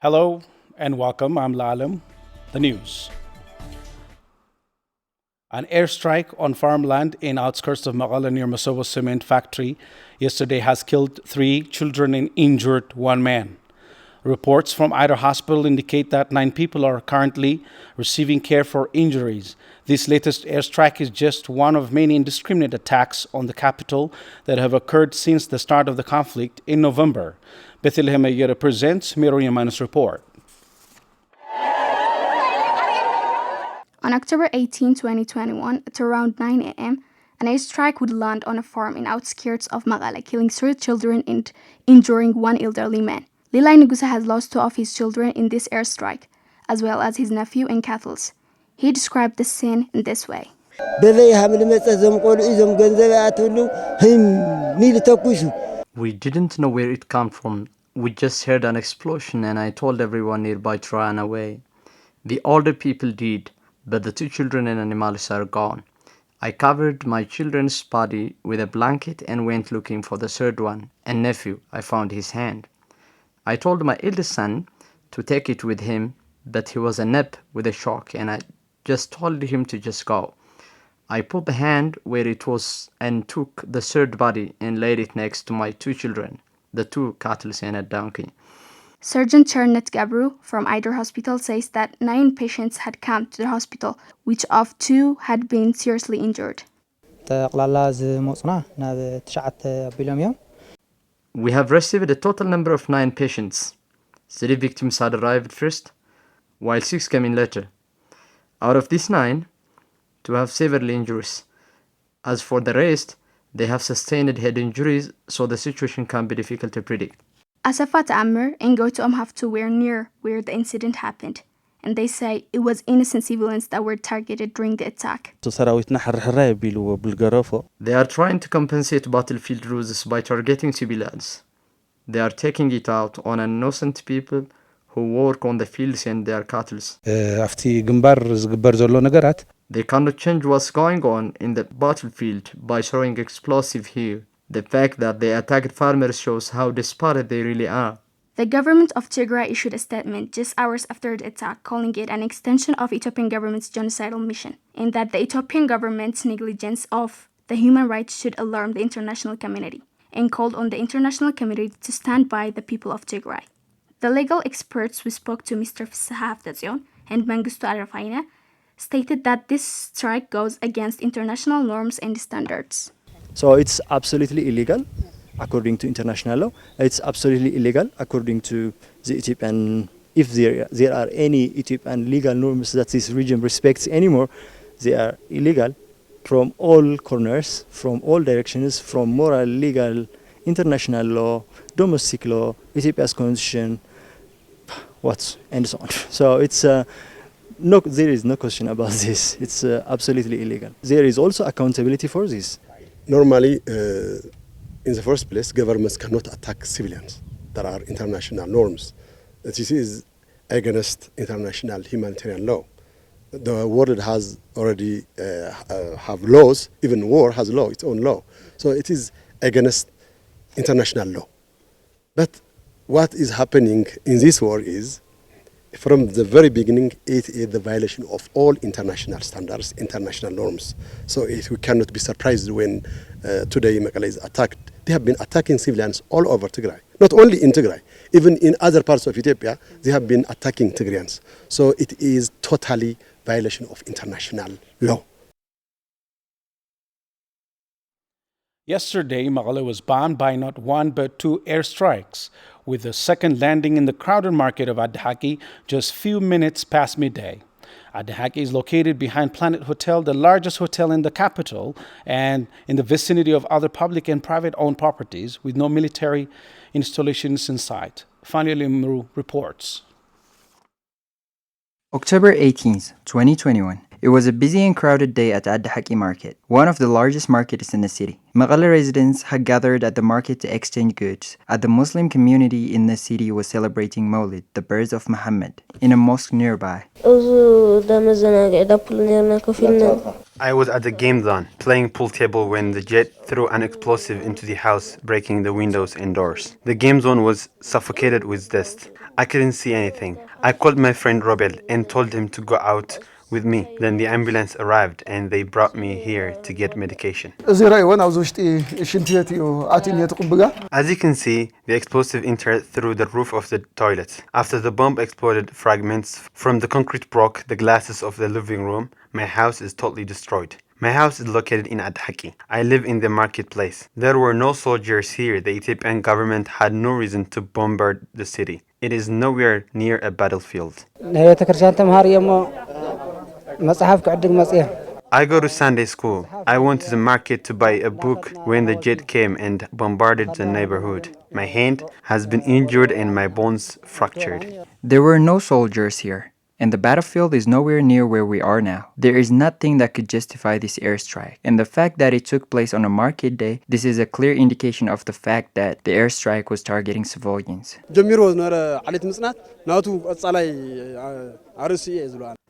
Hello and welcome. I'm Lalim. The news. An airstrike on farmland in outskirts of Magala near Masovo cement factory yesterday has killed 3 children and injured 1 man. Reports from Ida Hospital indicate that 9 people are currently receiving care for injuries. This latest airstrike is just one of many indiscriminate attacks on the capital that have occurred since the start of the conflict in November. Bethlehem Ayera presents Miriam Manus report. On October 18, 2021, at around 9 a.m., an airstrike would land on a farm in outskirts of Magala, killing 3 children and injuring 1 elderly man. Lilay Nugusa has lost 2 of his children in this airstrike, as well as his nephew and cattle. He described the scene in this way. We didn't know where it came from. We just heard an explosion and I told everyone nearby to run away. The older people did, but the 2 children and animals are gone. I covered my children's body with a blanket and went looking for the 3rd one, and nephew. I found his hand. I told my eldest son to take it with him, but he was inept with a shock and I just told him to just go. I put the hand where it was and took the 3rd body and laid it next to my 2 children, the 2 cattle and a donkey. Surgeon Chernet Gabru from Eider Hospital says that 9 patients had come to the hospital, which of 2 had been seriously injured. We have received a total number of 9 patients. 3 victims had arrived first, while 6 came in later. Out of these 9, 2 have severe injuries. As for the rest, they have sustained head injuries, so the situation can be difficult to predict. Asafat Amr and Goitom have to were near where the incident happened, and they say it was innocent civilians that were targeted during the attack. They are trying to compensate battlefield losses by targeting civilians. They are taking it out on innocent people who work on the fields and their cattle. They cannot change what's going on in the battlefield by throwing explosive here. The fact that they attacked farmers shows how desperate they really are. The government of Tigray issued a statement just hours after the attack, calling it an extension of Ethiopian government's genocidal mission, and that the Ethiopian government's negligence of the human rights should alarm the international community, and called on the international community to stand by the people of Tigray. The legal experts we spoke to, Mr. Fissaha Haftazion and Mengistu Arafaina, stated that this strike goes against international norms and standards. So it's absolutely illegal according to international law. It's absolutely illegal according to the Ethiopian, if there are any Ethiopian legal norms that this region respects anymore, they are illegal from all corners, from all directions, from moral, legal, international law, domestic law, Ethiopia's constitution, and so on. So it's there is no question about this. It's absolutely illegal. There is also accountability for this. Normally, in the first place, governments cannot attack civilians. There are international norms. This is against international humanitarian law. The world has already have laws. Even war has law, its own law. So it is against international law. But what is happening in this war is, from the very beginning, it is the violation of all international standards, international norms. So we cannot be surprised when today Mekelle is attacked. They have been attacking civilians all over Tigray. Not only in Tigray, even in other parts of Ethiopia, they have been attacking Tigrayans. So it is totally violation of international law. Yesterday, Magala was bombed by not 1 but 2 airstrikes, with the second landing in the crowded market of Adhaki just few minutes past midday. Adhaki is located behind Planet Hotel, the largest hotel in the capital, and in the vicinity of other public and private-owned properties with no military installations in sight. Fania Limru reports. October 18th, 2021. It was a busy and crowded day at Adhaki Market, one of the largest markets in the city. Magala residents had gathered at the market to exchange goods, as the Muslim community in the city was celebrating Maulid, the birth of Muhammad, in a mosque nearby. I was at the game zone, playing pool table when the jet threw an explosive into the house, breaking the windows and doors. The game zone was suffocated with dust. I couldn't see anything. I called my friend Robel and told him to go out with me. Then the ambulance arrived and they brought me here to get medication. As you can see, the explosive entered through the roof of the toilet. After the bomb exploded, fragments from the concrete broke the glasses of the living room. My house is totally destroyed. My house is located in Adhaki. I live in the marketplace. There were no soldiers here. The Ethiopian government had no reason to bombard the city. It is nowhere near a battlefield. I go to Sunday school. I went to the market to buy a book when the jet came and bombarded the neighborhood. My hand has been injured and my bones fractured. There were no soldiers here, and the battlefield is nowhere near where we are now. There is nothing that could justify this airstrike. And the fact that it took place on a market day, this is a clear indication of the fact that the airstrike was targeting civilians.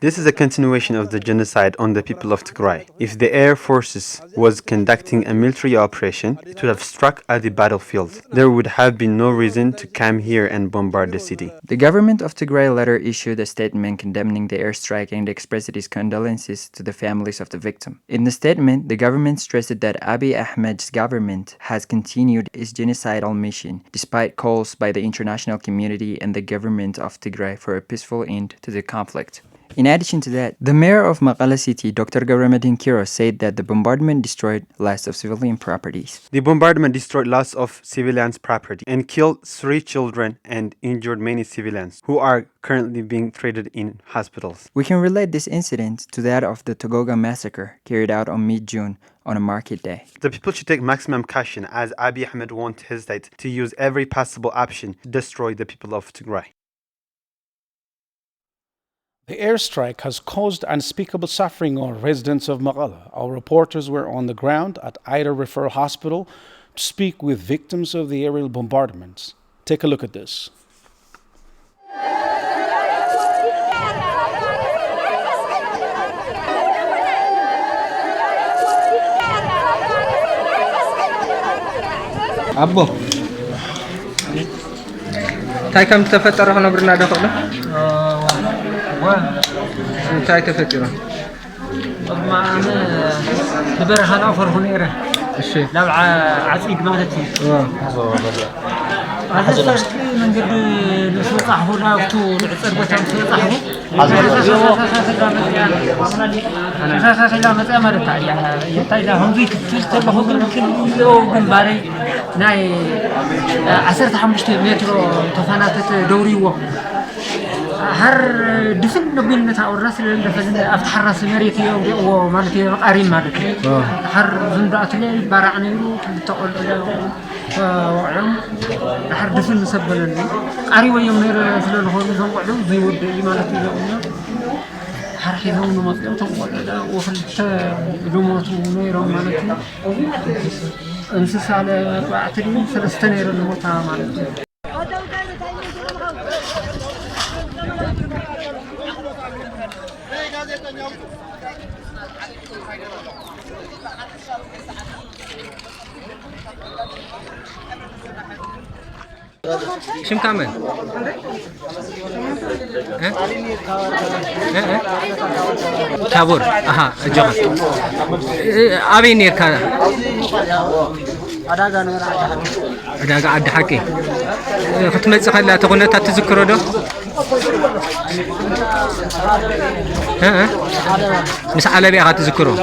This is a continuation of the genocide on the people of Tigray. If the air forces was conducting a military operation, it would have struck at the battlefield. There would have been no reason to come here and bombard the city. The government of Tigray later issued a statement condemning the airstrike and expressed its condolences to the families of the victim. In the statement, the government stressed that Abiy Ahmed's government has continued its genocidal mission despite calls by the international community and the government of Tigray for a peaceful end to the conflict. In addition to that, the mayor of Mekelle City, Dr. Gabramedhin Kiro, said that the bombardment destroyed lots of civilian properties. The bombardment destroyed lots of civilians' property and killed 3 children and injured many civilians who are currently being treated in hospitals. We can relate this incident to that of the Togoga massacre carried out on mid-June on a market day. The people should take maximum caution as Abiy Ahmed won't hesitate to use every possible option to destroy the people of Tigray. The airstrike has caused unspeakable suffering on residents of Mekelle. Our reporters were on the ground at Ida Referral Hospital to speak with victims of the aerial bombardments. Take a look at this. أبو تاي كم تفتر هنا برنا دخله تاي تفتر ما أنا ببرها نافر هنيره الشيء لو عزيز مالتي هذا صار من قد نسوق هنا وتو العصر بتاعنا نسوق أنا مثلا ما رتاعي يتاعي لهم ذيك تلت لهم كل يوم جنباري ناي 15 متر تفانات دوري وقت هر دفن نبيل نتاع الراس اللي دفن أفتح الراس مريت يوم ومالتي قريب مالتي هر زندات لي بارعني تقول وعم هر دفن مسبلني قريب يوم نير سلون هون زون وعلم زيود لي مالتي يوم هر حيزون نمطيم تقول وخلت لومات ونير مالتي انسس على بعتلي 3 نير الموتى مالتي شم كامل؟ تابور أها جمع أبي نير كذا أداga عد حكي ختمت خلا تقولنا تتذكروا ده مش على بيها تذكروا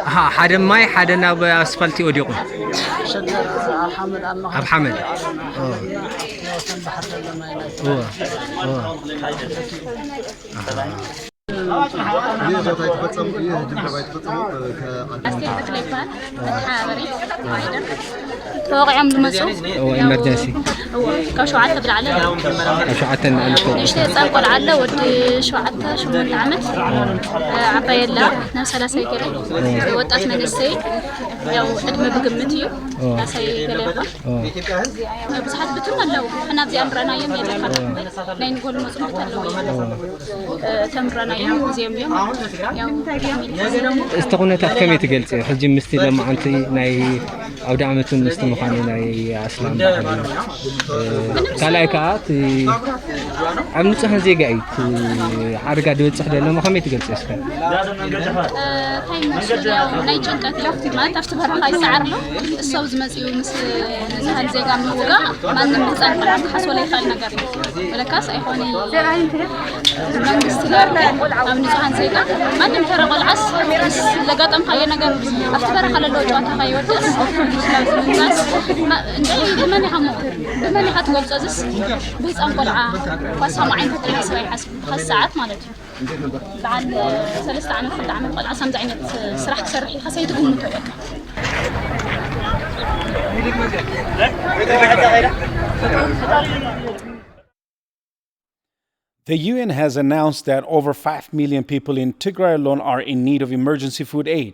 ها حدا ماي حدا ناب اسفلتي وديقو اب حمد توقع عم المسؤول او امرجنسي هو كم شوعة بالعلة شوعة الألف نشتي تصاب والعلة ودي شوعة شو من عمت عبايلا نفس لا سيكلة وطأت من السي ያው እድሜ በግምት እዩ ያሳይ ገለባ ብዙሓት ብትም አለው حنا እዚያ ምራናዮም ያለፈና ናይ ንጎል መጽሙት አለው ተምራናዮም እዚያም ያው استغنيتك كم تገልጽ ሕጂ ምስቲ ለማዓንቲ ናይ አውደ ዓመቱን ምስቲ መኻኑ ናይ አስላም ካላይ ካት ኣብ ንጹህ ዜጋ እዩ ሓርጋ ድበጽሕ ደሎ ከመይ ትገልጽ እስከ ታይ ናይ ጭንቀት ማለት تبرخ هاي سعر له الصوز مزيو مثل نزهل زي قام موقع ما نمتزان قلعة خاص ولا يخال نقري ولا كاس أيخوني من استلارك أو نزهل زي قام ما نمترى قلعة لقات أم خايا نقر أفتبرخ على اللوجوات هاي ودس الناس بماني حمو بماني حتقول زوزس بيز أم قلعة فاسها معين فترة سواي حسب خاص ساعات مالتي بعد 3 عام 4 عام قلعة سمز عينت سرح تسرحي خاصة تقوم متوقع The UN has announced that over 5 million people in Tigray alone are in need of emergency food aid,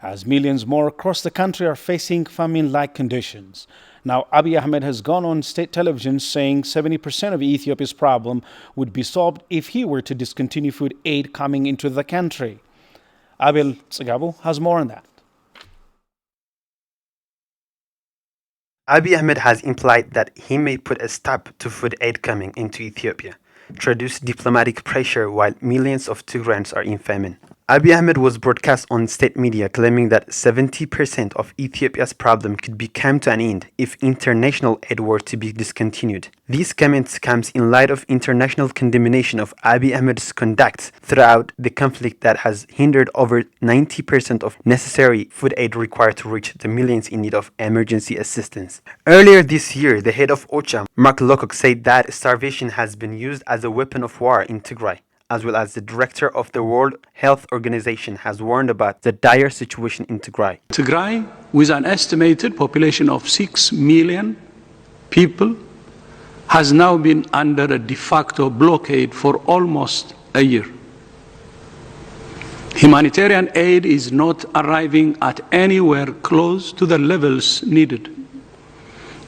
as millions more across the country are facing famine-like conditions. Now, Abiy Ahmed has gone on state television saying 70% of Ethiopia's problem would be solved if he were to discontinue food aid coming into the country. Abel Tsagabu has more on that. Abiy Ahmed has implied that he may put a stop to food aid coming into Ethiopia, to reduce diplomatic pressure while millions of Tigrayans are in famine. Abiy Ahmed was broadcast on state media claiming that 70% of Ethiopia's problem could be come to an end if international aid were to be discontinued. These comments comes in light of international condemnation of Abiy Ahmed's conduct throughout the conflict that has hindered over 90% of necessary food aid required to reach the millions in need of emergency assistance. Earlier this year, the head of OCHA, Mark Lowcock, said that starvation has been used as a weapon of war in Tigray, as well as the director of the World Health Organization has warned about the dire situation in Tigray. Tigray, with an estimated population of 6 million people, has now been under a de facto blockade for almost a year. Humanitarian aid is not arriving at anywhere close to the levels needed,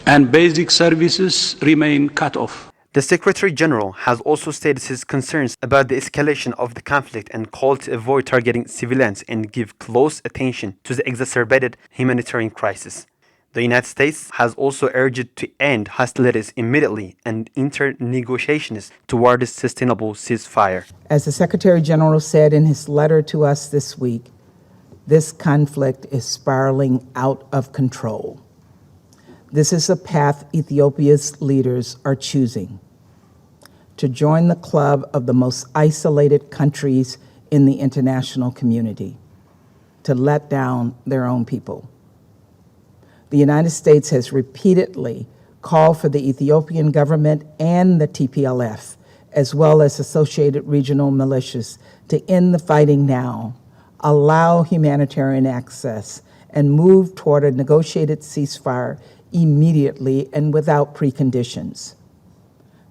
and basic services remain cut off. The Secretary General has also stated his concerns about the escalation of the conflict and called to avoid targeting civilians and give close attention to the exacerbated humanitarian crisis. The United States has also urged to end hostilities immediately and enter negotiations toward a sustainable ceasefire. As the Secretary General said in his letter to us this week, this conflict is spiraling out of control. This is a path Ethiopia's leaders are choosing: to join the club of the most isolated countries in the international community, to let down their own people. The United States has repeatedly called for the Ethiopian government and the TPLF, as well as associated regional militias, to end the fighting now, allow humanitarian access, and move toward a negotiated ceasefire immediately and without preconditions.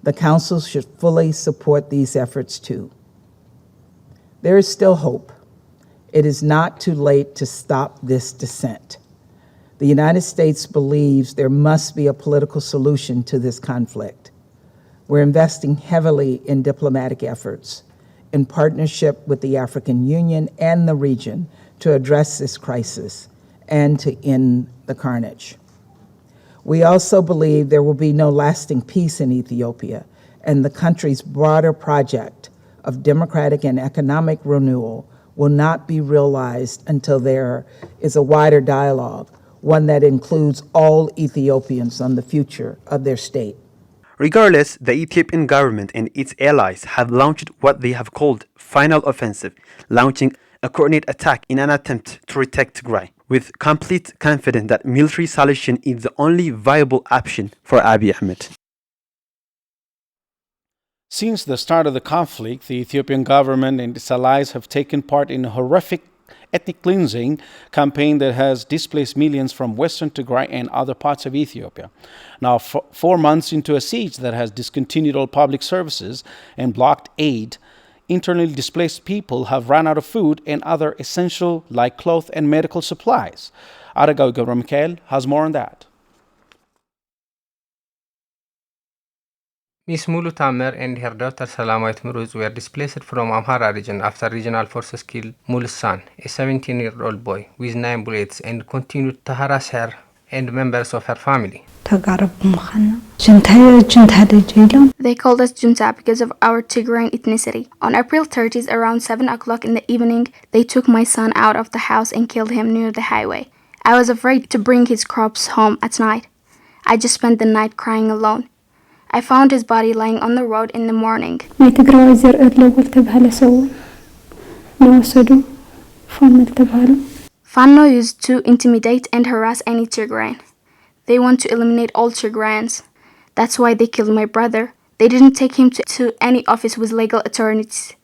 The Council should fully support these efforts too. There is still hope. It is not too late to stop this descent. The United States believes there must be a political solution to this conflict. We're investing heavily in diplomatic efforts, in partnership with the African Union and the region, to address this crisis and to end the carnage. We also believe there will be no lasting peace in Ethiopia, and the country's broader project of democratic and economic renewal will not be realized until there is a wider dialogue, one that includes all Ethiopians on the future of their state. Regardless, the Ethiopian government and its allies have launched what they have called final offensive, launching a coordinated attack in an attempt to retake Tigray, with complete confidence that military solution is the only viable option for Abiy Ahmed. Since the start of the conflict, the Ethiopian government and its allies have taken part in horrific ethnic cleansing campaign that has displaced millions from western Tigray and other parts of Ethiopia. Now, 4 months into a siege that has discontinued all public services and blocked aid, internally displaced people have run out of food and other essential like clothes and medical supplies. Aragaw Gabramikael has more on that. Miss Mulu Tamer and her daughter Salamait Muruz were displaced from Amhara region after regional forces killed Mulu's son, a 17-year-old boy, with 9 bullets and continued to harass her and members of her family. They called us junta because of our Tigrayan ethnicity. On April 30th, around 7 o'clock in the evening, they took my son out of the house and killed him near the highway. I was afraid to bring his corpse home at night. I just spent the night crying alone. I found his body lying on the road in the morning. Fano used to intimidate and harass any Tigrayan. They want to eliminate all Tigrayans. That's why they killed my brother. They didn't take him to any office with legal authorities.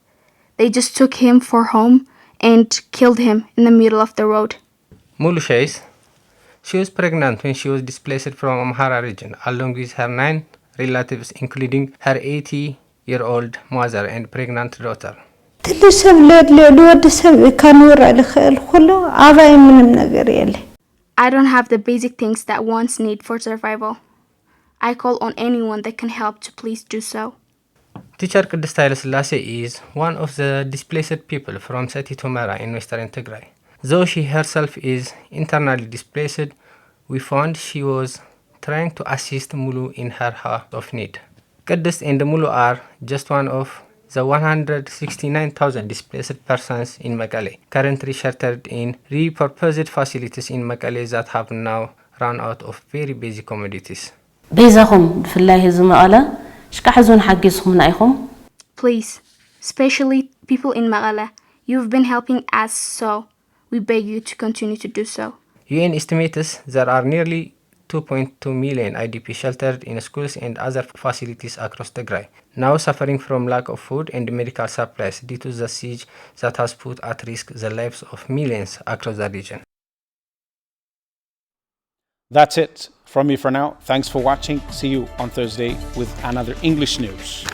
They just took him for home and killed him in the middle of the road. Mulu says she was pregnant when she was displaced from Amhara region, along with her 9 relatives, including her 80-year-old mother and pregnant daughter. I don't have the basic things that one needs for survival. I call on anyone that can help to please do so. Teacher Qudus Selassie is one of the displaced people from Seti Tomera in western Tigray. Though she herself is internally displaced, we found she was trying to assist Mulu in her hour of need. Qudus and Mulu are just one of the 169,000 displaced persons in Mekelle, currently sheltered in repurposed facilities in Mekelle that have now run out of very basic commodities. Please, especially people in Mekelle, you've been helping us, so we beg you to continue to do so. UN estimates there are nearly 2.2 million IDP sheltered in schools and other facilities across Tigray, now suffering from lack of food and medical supplies due to the siege that has put at risk the lives of millions across the region. That's it from me for now. Thanks for watching. See you on Thursday with another English news.